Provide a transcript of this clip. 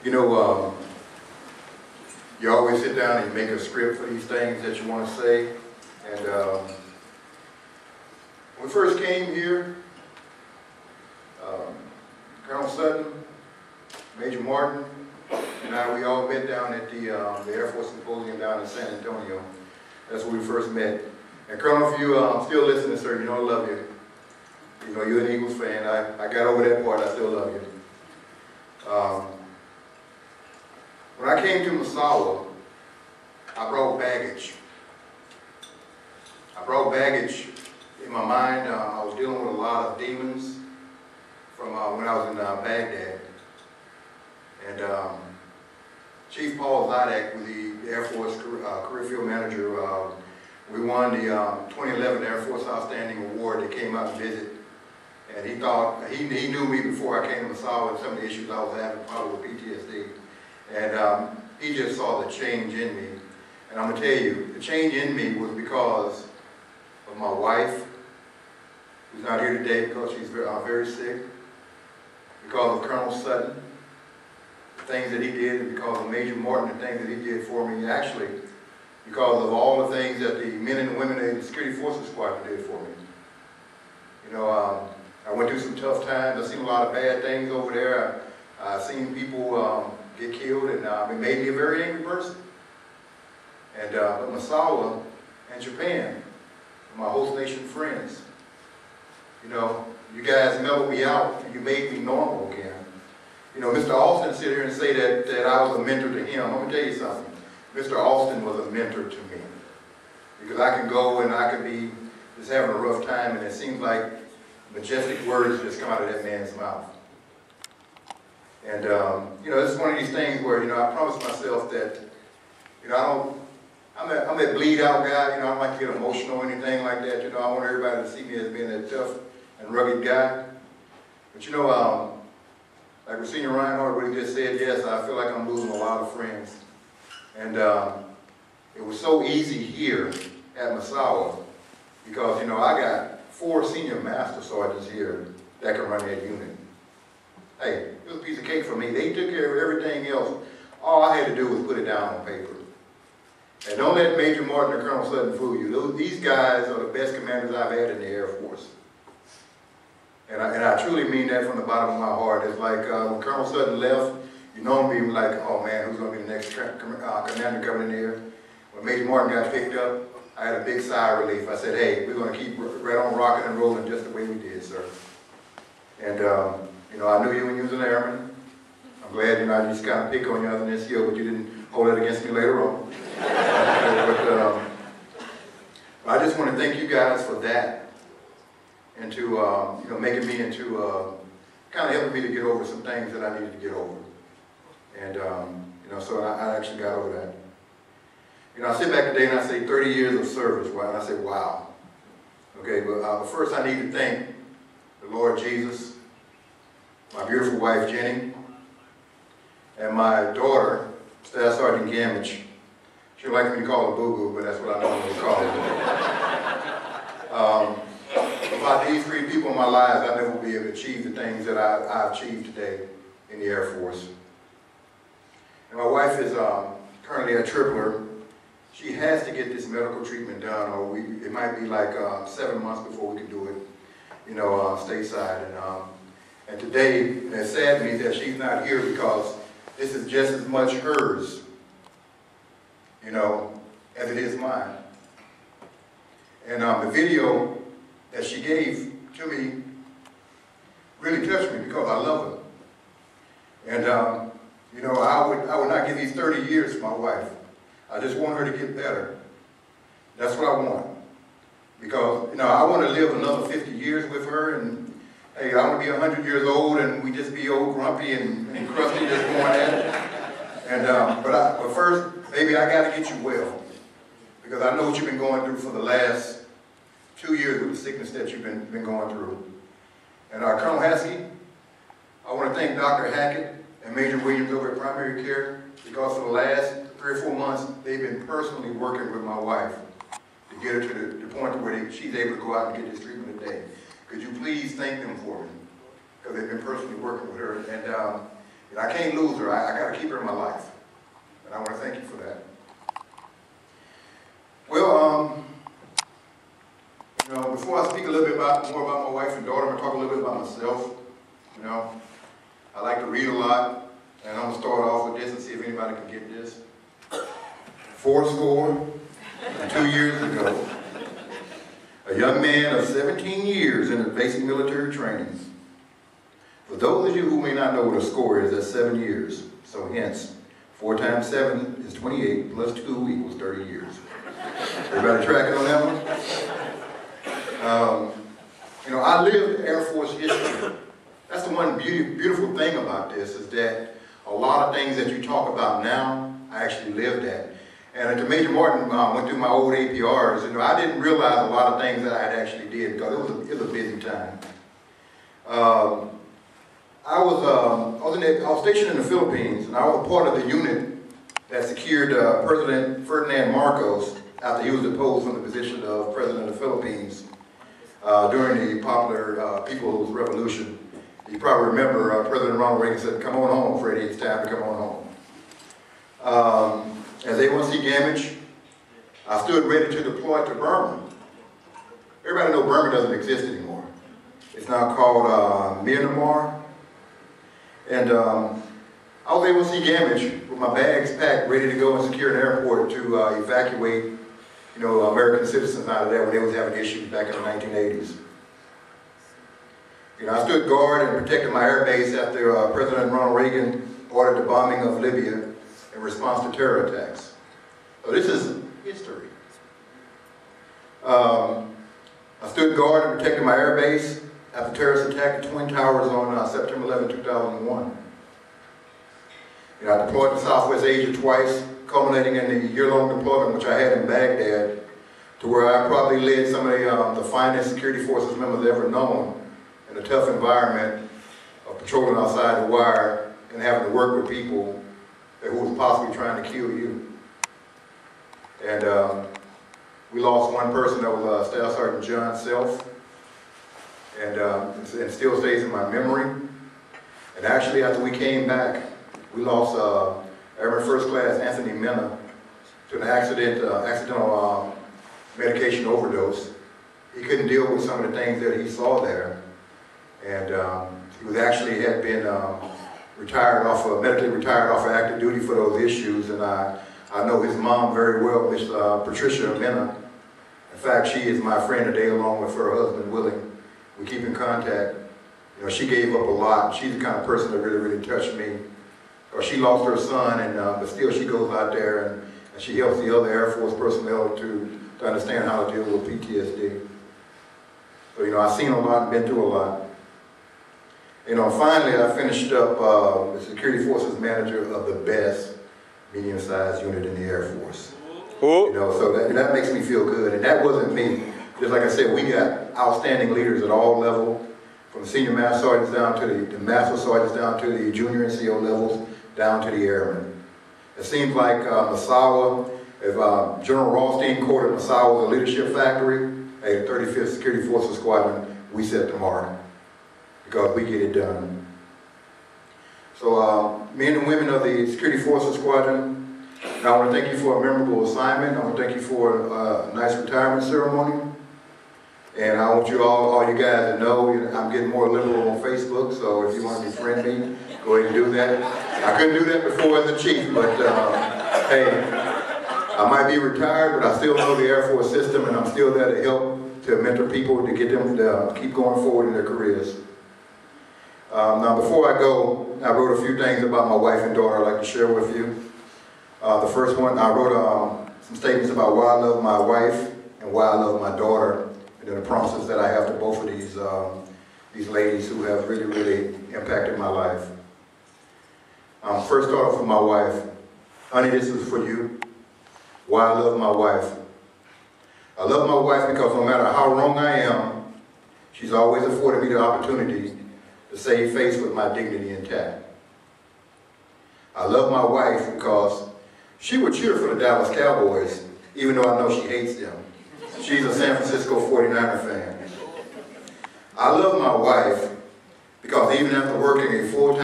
You know, you always sit down and you make a script for these things that you want to say. And when we first came here, Colonel Sutton, Major Martin, and I, we all met down at the Air Force Symposium down in San Antonio. That's where we first met. And Colonel, if you still listening, sir, you know I love you. You know, you're an Eagles fan. I got over that part. I still love you. When I came to Masawa, I brought baggage. I brought baggage in my mind. I was dealing with a lot of demons from when I was in Baghdad. And Chief Paul Zidek, with the Air Force Career Field Manager, we won the 2011 Air Force Outstanding Award. They came out to visit. And he thought, he knew me before I came to Masawa and some of the issues I was having, probably with PTSD. And he just saw the change in me. And I'm going to tell you, the change in me was because of my wife, who's not here today because she's very sick, because of Colonel Sutton, the things that he did, and because of Major Martin, the things that he did for me, actually, because of all the things that the men and women in the Security Forces Squadron did for me. You know, I went through some tough times. I've seen a lot of bad things over there. I've seen people get killed, and it made me a very angry person. And but Masawa and Japan, my host nation friends, you know, you guys mellowed me out, and you made me normal again. You know, Mr. Austin sit here and say that I was a mentor to him. I'm going to tell you something. Mr. Austin was a mentor to me. Because I can go and I can be just having a rough time, and it seems like majestic words just come out of that man's mouth. And, you know, this is one of these things where, you know, I promised myself that, you know, I'm a bleed out guy, you know, I don't like to get emotional or anything like that, you know, I want everybody to see me as being a tough and rugged guy. But, you know, like with Senior Reinhardt, what he just said, yes, I feel like I'm losing a lot of friends. And it was so easy here at Masawa because, you know, I got 4 senior master sergeants here that can run that unit. Hey, it was a piece of cake for me. They took care of everything else. All I had to do was put it down on paper. And don't let Major Martin or Colonel Sutton fool you. These guys are the best commanders I've had in the Air Force. And I truly mean that from the bottom of my heart. It's like when Colonel Sutton left, you know me like, oh man, who's going to be the next commander coming in here? When Major Martin got picked up, I had a big sigh of relief. I said, hey, we're going to keep right on rocking and rolling just the way we did, sir. And, you know, I knew you when you was an airman. I'm glad, you know, I just kind of pick on you other than this hill, but you didn't hold it against me later on. But I just want to thank you guys for that and to, you know, making me into, kind of helping me to get over some things that I needed to get over. And, you know, so I actually got over that. You know, I sit back today and I say 30 years of service, wow, and I say, wow. Okay, but first I need to thank the Lord Jesus, my beautiful wife, Jenny, and my daughter, Staff Sergeant Gammage. She would like me to call her Boo-Boo, but that's what I normally call her. Without these 3 people in my lives, I'd never be able to achieve the things that I've achieved today in the Air Force. And my wife is currently a tripler. She has to get this medical treatment done, or it might be like 7 months before we can do it, you know, stateside. And today, it saddens me that she's not here because this is just as much hers, you know, as it is mine. And the video that she gave to me really touched me because I love her. And, you know, I would not give these 30 years to my wife. I just want her to get better. That's what I want. Because, you know, I want to live another 50 years with her, and hey, I want to be 100 years old and we just be old grumpy and crusty just going at it. And, but first, baby, I got to get you well. Because I know what you've been going through for the last 2 years with the sickness that you've been going through. And Colonel Haskey, I want to thank Dr. Hackett and Major Williams over at Primary Care, because for the last 3 or 4 months, they've been personally working with my wife to get her to the point where she's able to go out and get this treatment today. Could you please thank them for me? Because they've been personally working with her. And And I can't lose her. I got to keep her in my life. And I want to thank you for that. Well, you know, before I speak a little bit more about my wife and daughter, I'm going to talk a little bit about myself. You know, I like to read a lot, and I'm going to start off with this and see if anybody can get this. 2 years ago, a young man of 17 years in the basic military trainings. For those of you who may not know what a score is, that's 7 years. So hence, 4 times 7 is 28, plus 2 equals 30 years. Everybody tracking on that one? You know, I lived Air Force history. That's the one beautiful thing about this, is that a lot of things that you talk about now, I actually lived at. And to Major Martin, went through my old APRs, you know, I didn't realize a lot of things that I had actually did, because it was a busy time. I was stationed in the Philippines, and I was part of the unit that secured President Ferdinand Marcos after he was deposed from the position of President of the Philippines during the popular People's Revolution. You probably remember President Ronald Reagan said, "Come on home, Freddie, it's time to come on home." As A1C Gammage, I stood ready to deploy to Burma. Everybody knows Burma doesn't exist anymore. It's now called Myanmar. And I was able to see Gammage with my bags packed, ready to go and secure an airport to evacuate, you know, American citizens out of there when they was having issues back in the 1980s. You know, I stood guard and protected my air base after President Ronald Reagan ordered the bombing of Libya in response to terror attacks. So this is history. I stood guard and protected my air base after terrorists attacked the Twin Towers on September 11, 2001. You know, I deployed to Southwest Asia twice, culminating in the year-long deployment which I had in Baghdad, to where I probably led some of the finest security forces members ever known in a tough environment of patrolling outside the wire and having to work with people who was possibly trying to kill you. And we lost one person, that was Staff Sergeant John Self, and it still stays in my memory. And actually, after we came back, we lost Airman First Class Anthony Mena to an accidental medication overdose. He couldn't deal with some of the things that he saw there, and he was actually had been medically retired off of active duty for those issues, and I know his mom very well, Miss Patricia Mena. In fact, she is my friend today, along with her husband, Willie. We keep in contact. You know, she gave up a lot. She's the kind of person that really, really touched me. Because she lost her son, and but still she goes out there and she helps the other Air Force personnel to understand how to deal with PTSD. So, you know, I've seen a lot and been through a lot. You know, finally I finished up the Security Forces Manager of the best medium-sized unit in the Air Force. You know, so that makes me feel good. And that wasn't me. Just like I said, we got outstanding leaders at all levels, from senior master sergeants down to the master sergeants, down to the junior NCO levels, down to the airmen. It seems like Massawa, if General Rothstein quoted Massawa as a leadership factory, hey, the 35th Security Forces Squadron, we set the mark, because we get it done. So men and women of the Security Forces Squadron, I want to thank you for a memorable assignment. I want to thank you for a nice retirement ceremony. And I want you all you guys to know, I'm getting more liberal on Facebook, so if you want to befriend me, go ahead and do that. I couldn't do that before as a chief, but hey, I might be retired, but I still know the Air Force system, and I'm still there to help, to mentor people, to get them to keep going forward in their careers. Now, before I go, I wrote a few things about my wife and daughter I'd like to share with you. The first one, I wrote some statements about why I love my wife and why I love my daughter, and then the promises that I have to both of these ladies who have really, really impacted my life. First, start off with my wife. Honey, this is for you. Why I love my wife. I love my wife because no matter how wrong I am, she's always afforded me the opportunity to save face with my dignity intact. I love my wife because she would cheer for the Dallas Cowboys, even though I know she hates them. She's a San Francisco 49er fan. I love my wife because even after working a full-time